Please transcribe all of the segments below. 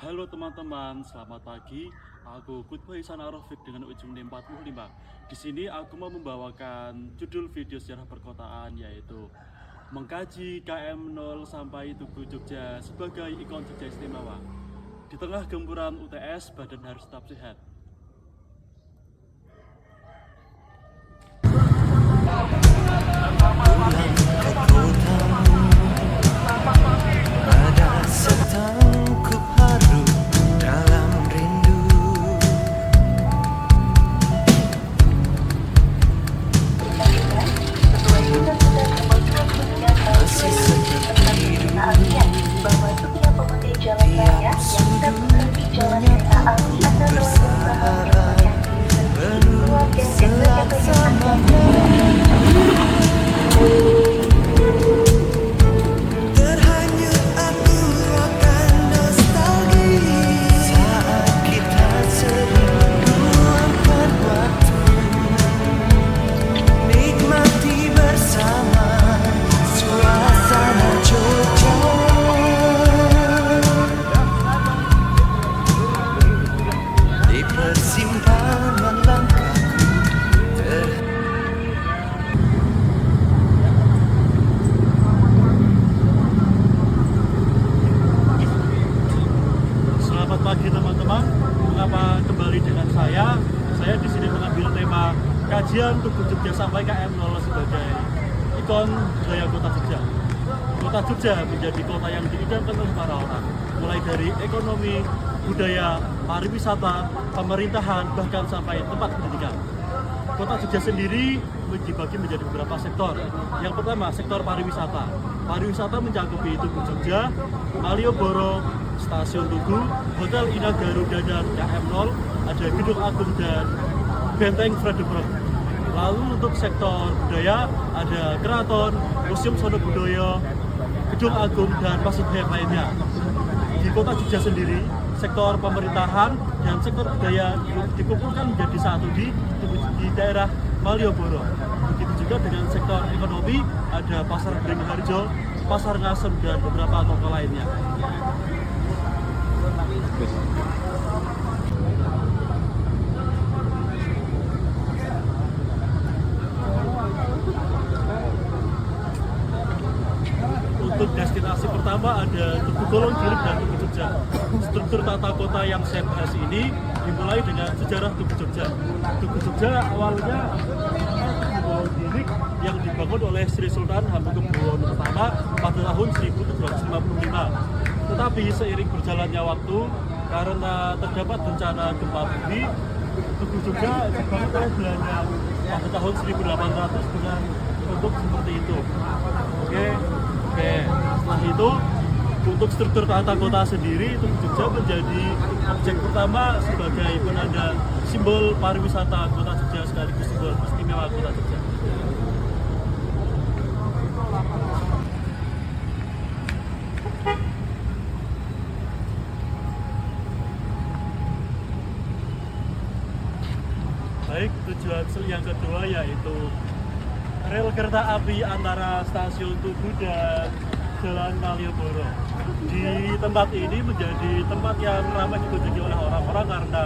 Halo teman-teman, selamat pagi. Aku Kutbah Ihsan Arofik dengan ujung 45. Di sini aku mau membawakan judul video sejarah perkotaan, yaitu mengkaji KM 0 sampai Tugu Jogja sebagai ikon Jogja Istimewa. Di tengah gempuran UTS, badan harus tetap sehat. Ada setangkup haru dalam rindu, masih seperti dulu. Tiap sudut menyapa bersahabat, penuh selaksamanya. Terhanyut aku akan nostalgia saat kita sering meluangkan waktu, nikmati bersama suasana Jogja. Di persimpangan langkahku Selamat pagi teman-teman. Mengapa kembali dengan saya? Saya di sini mengambil tema kajian Tugu Jogja sampai KM 0 sebagai ikon budaya kota Jogja. Kota Jogja menjadi kota yang diidamkan oleh para orang, mulai dari ekonomi, budaya, pariwisata, pemerintahan, bahkan sampai tempat pendidikan. Kota Jogja sendiri dibagi menjadi beberapa sektor. Yang pertama, sektor pariwisata. Pariwisata mencakupi Tugu Jogja, Malioboro, Stasiun Tugu, Hotel Indah Garuda dan KM 0, ada Gedung Agung dan Benteng Frederick. Lalu untuk sektor budaya ada Keraton, Museum Sono Budoyo, Gedung Agung dan fasilitas lainnya. Di kota Jogja sendiri, sektor pemerintahan dan sektor budaya dikumpulkan menjadi satu di daerah Malioboro. Begitu juga dengan sektor ekonomi, ada Pasar Beringharjo, Pasar Ngasem dan beberapa toko lainnya. Untuk destinasi pertama ada Tugu Golong Giring dan Tugu Jogja. Struktur tata kota yang saya bahas ini dimulai dengan sejarah Tugu Jogja. Tugu Jogja awalnya Tugu Golong Giring yang dibangun oleh Sri Sultan Hamengkubuwono I pada tahun 1755. Tetapi seiring berjalannya waktu, karena terdapat bencana gempa bumi, Tugu Jogja dibangun oleh Belanda pada tahun 1800 dengan bentuk seperti itu. Oke, setelah itu untuk struktur tata kota sendiri, Tugu Jogja menjadi objek pertama sebagai penanda simbol pariwisata kota Jogja sekaligus simbol istimewa kota Jogja. Baik, tujuan yang kedua yaitu rel kereta api antara stasiun Tugu dan Jalan Malioboro. Di tempat ini menjadi tempat yang ramai dikunjungi oleh orang-orang karena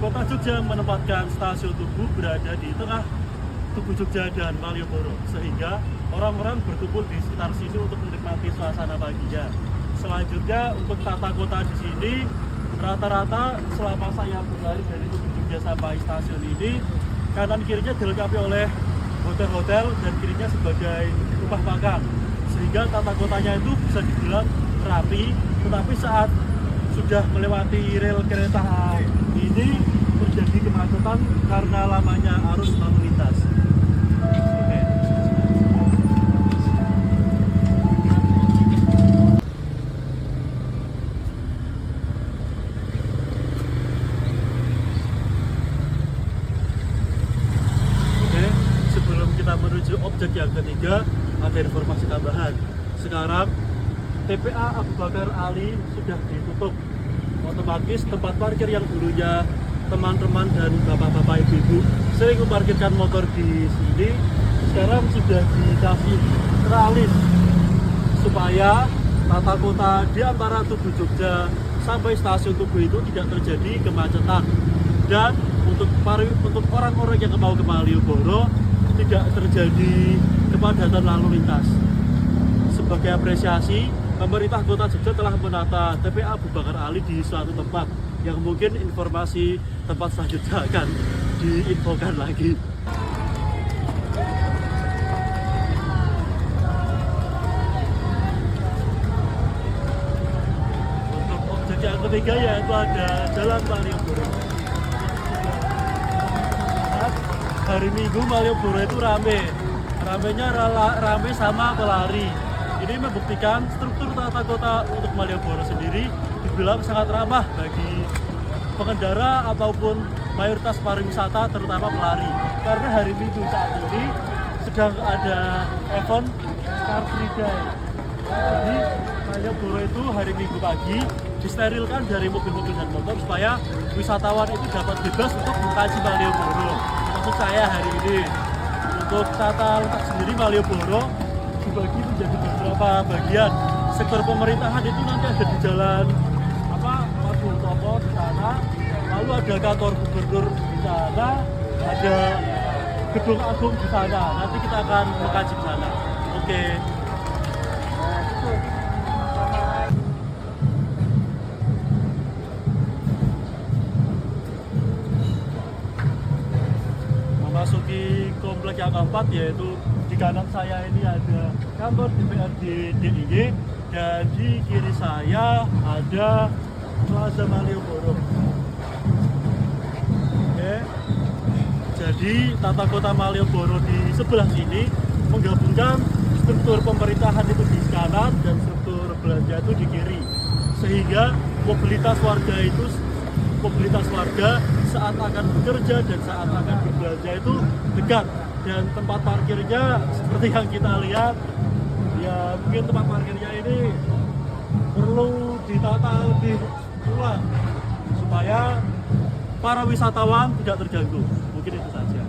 kota Jogja menempatkan stasiun Tugu berada di tengah Tugu Jogja dan Malioboro, sehingga orang-orang berkumpul di sekitar sini untuk menikmati suasana paginya. Selanjutnya untuk tata kota di sini, rata-rata selama saya berlari dari Tugu Jogja sampai stasiun ini, kanan kirinya dilengkapi oleh hotel-hotel dan kirinya sebagai rumah makan, sehingga tata kotanya itu bisa dibilang rapi. Tetapi saat sudah melewati rel kereta ini terjadi kemacetan karena lamanya arus lalu lintas. Oke. Sebelum kita menuju objek yang ketiga, ada informasi tambahan. Sekarang TPA Abu Bakar Ali sudah ditutup. Otomatis tempat parkir yang dulunya teman-teman dan bapak-bapak ibu-ibu sering memarkirkan motor di sini, sekarang sudah dikasih tralis supaya tata kota di antara Tugu Jogja sampai stasiun Tugu itu tidak terjadi kemacetan, dan untuk orang-orang yang mau ke Malioboro tidak terjadi kepadatan lalu lintas. Sebagai apresiasi, pemerintah Kota Jogja telah menata TPA Abu Bakar Ali di suatu tempat yang mungkin informasi tempat selanjutnya akan diinfokan lagi. Untuk objek yang ketiga yaitu ada Jalan Malioboro. Hari Minggu Malioboro itu ramenya rame sama pelari. Ini membuktikan struktur tata kota untuk Malioboro sendiri dibilang sangat ramah bagi pengendara ataupun mayoritas pariwisata, terutama pelari. Karena hari Minggu saat ini sedang ada event Car Free Day. Jadi Malioboro itu hari Minggu pagi disterilkan dari mobil-mobil dan motor supaya wisatawan itu dapat bebas untuk mengkaji Malioboro. Maksud saya hari ini untuk tata letak sendiri Malioboro dibagi menjadi beberapa bagian. Sektor pemerintahan itu nanti ada di jalan Madu Topo di sana, lalu ada kantor gubernur di sana, ada gedung agung di sana. Nanti kita akan mengkaji di sana. Oke. Memasuki komplek yang keempat, yaitu di kanan saya ini ada kantor DPRD DIY dan di kiri saya ada Plaza Malioboro. Oke. Jadi tata kota Malioboro di sebelah sini menggabungkan struktur pemerintahan itu di kanan dan struktur belanja itu di kiri. Sehingga mobilitas warga saat akan bekerja dan saat akan berbelanja itu dekat, dan tempat parkirnya seperti yang kita lihat ya, mungkin tempat parkirnya ini perlu ditata lebih ulang supaya para wisatawan tidak terganggu. Mungkin itu saja.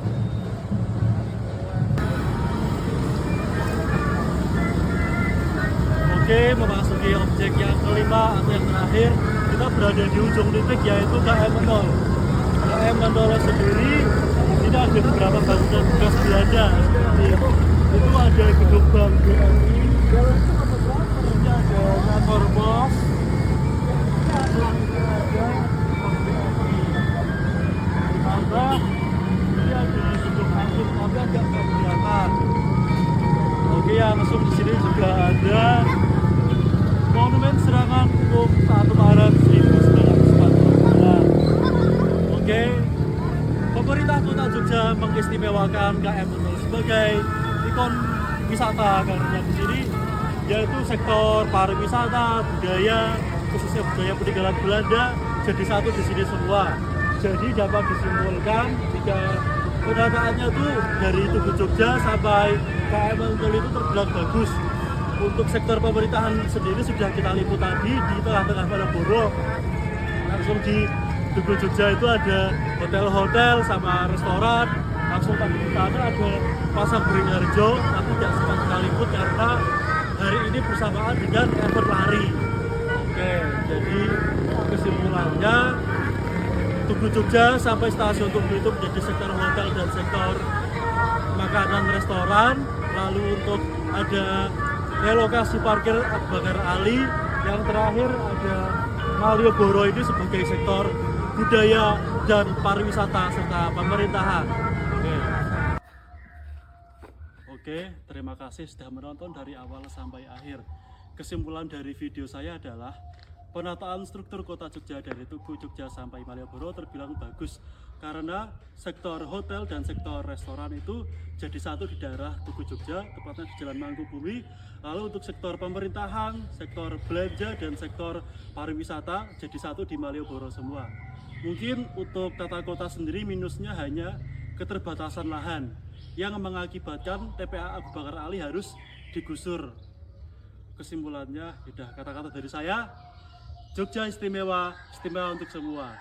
Oke, memasuki objek yang kelima atau yang terakhir, kita berada di ujung titik yaitu KM Mentol. KM Mentol sendiri ini ada beberapa bangunan bekas Belanda seperti itu. Itu ada gedung bank BRI, ini ada kantor pos, ditambah ini ada gedung angkut tapi agak kelihatan. Oke, yang masuk di sini juga ada monumen serangan umum 1 Maret 1949. Oke, pemerintah Kota Jogja mengistimewakan KM Mentol sebagai ikon wisata karena di sini yaitu sektor pariwisata, budaya, khususnya budaya peninggalan Belanda jadi satu di sini semua. Jadi dapat disimpulkan jika penataannya tuh dari Tugu Jogja sampai KM Mentol itu terbilang bagus. Untuk sektor pemerintahan sendiri sudah kita liput tadi di tengah-tengah Malioboro. Langsung di Tugu Jogja itu ada hotel-hotel sama restoran. Langsung tadi di sana ada Pasar Beringharjo, tapi tidak sempat kita liput karena hari ini bersamaan dengan event lari. Oke, jadi kesimpulannya Tugu Jogja sampai stasiun Tugu itu menjadi sektor hotel dan sektor makanan restoran. Lalu untuk ada relokasi parkir Abu Bakar Ali, yang terakhir ada Malioboro ini sebagai sektor budaya dan pariwisata serta pemerintahan. Oke, terima kasih sudah menonton dari awal sampai akhir. Kesimpulan dari video saya adalah penataan struktur kota Jogja dari Tugu Jogja sampai Malioboro terbilang bagus karena sektor hotel dan sektor restoran itu jadi satu di daerah Tugu Jogja, tepatnya di Jalan Mangkubumi. Lalu untuk sektor pemerintahan, sektor belanja dan sektor pariwisata jadi satu di Malioboro semua. Mungkin untuk tata kota sendiri minusnya hanya keterbatasan lahan yang mengakibatkan TPA Abu Bakar Ali harus digusur. Kesimpulannya, udah kata-kata dari saya, Jogja istimewa, istimewa untuk semua.